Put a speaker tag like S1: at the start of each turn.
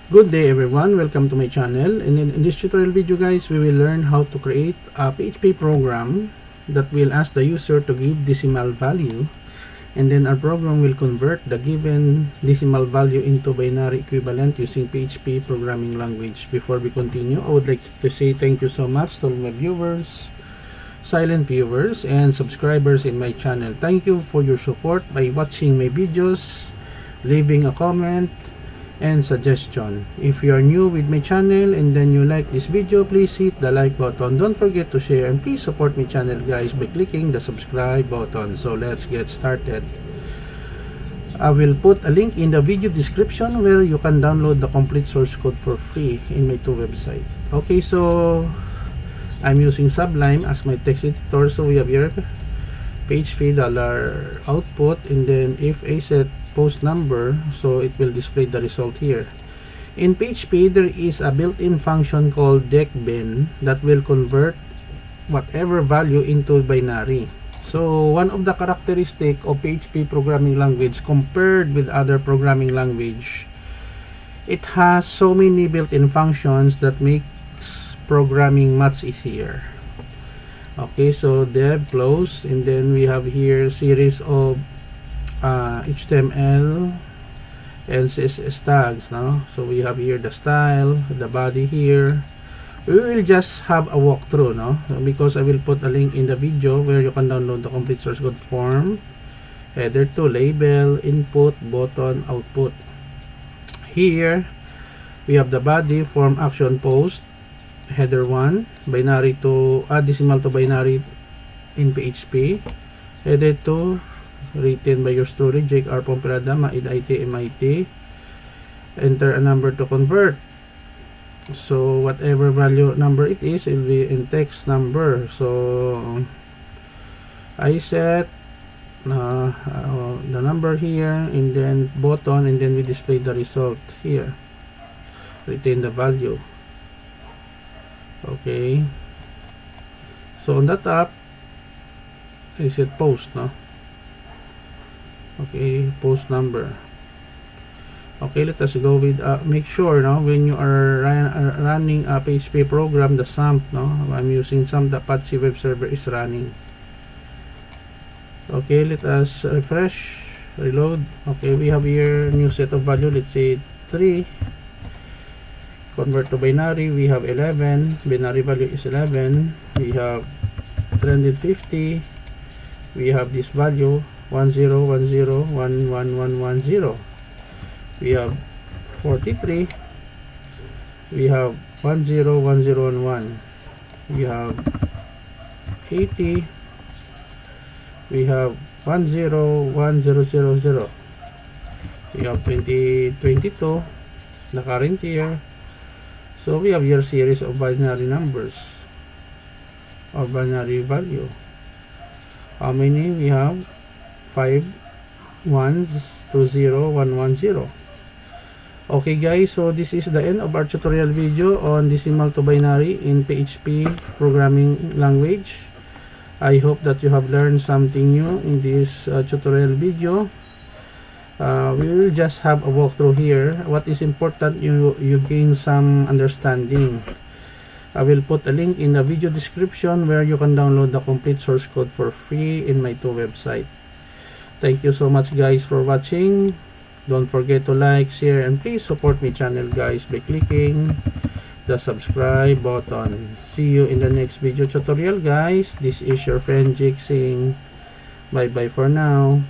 S1: Good day everyone, welcome to my channel, and in this tutorial video guys, we will learn how to create a PHP program that will ask the user to give decimal value, and then our program will convert the given decimal value into binary equivalent using PHP programming language. Before we continue, I would like to say thank you so much to all my viewers, silent viewers, and subscribers in my channel. Thank you for your support by watching my videos, leaving a comment and suggestion. If you are new with my channel and then you like this video, please hit the like button. Don't forget to share, and please support my channel guys by clicking the subscribe button. So let's get started. I will put a link in the video description where you can download the complete source code for free in my two websites. Okay, so I'm using Sublime as my text editor. So we have here PHP $output, and then if I set post number, so it will display the result here. In PHP, there is a built-in function called decben that will convert whatever value into binary. So one of the characteristics of PHP programming language compared with other programming language, it has so many built-in functions that makes programming much easier. Okay, so dev close, and then we have here series of HTML and CSS tags. No, so we have here the style, the body here. We will just have a walkthrough, no, because I will put a link in the video where you can download the complete source code form, header to label, input, button, output. Here we have the body, form, action, post, header 1, binary to decimal to binary in PHP, header 2, written by your storage, JR Pomperada, MIT, enter a number to convert. So whatever value number it is, it will be in text number. So I set the number here, and then button, and then we display the result here, retain the value. Okay, so on the top I set post, no? Okay, post number. Okay, let us go with make sure now when you are running a PHP program, the SAMP, no, I'm using SAMP, the Apache web server is running. Okay, let us refresh, reload. Okay, we have here new set of value, let's say 3. Convert to binary, we have 11, binary value is 11. We have 350, we have this value 1010111110. We have 43, we have 101011. We have 80, we have 101000. We have 2022, the current year. So we have your series of binary numbers or binary value. How many? We have 5 1s to 0 1 1 0. Okay guys, so this is the end of our tutorial video on decimal to binary in PHP programming language. I hope that you have learned something new in this tutorial video. We will just have a walkthrough here. What is important, you gain some understanding. I will put a link in the video description where you can download the complete source code for free in my two websites. Thank you so much guys for watching. Don't forget to like, share, and please support my channel guys by clicking the subscribe button. See you in the next video tutorial guys. This is your friend Jake saying bye bye for now.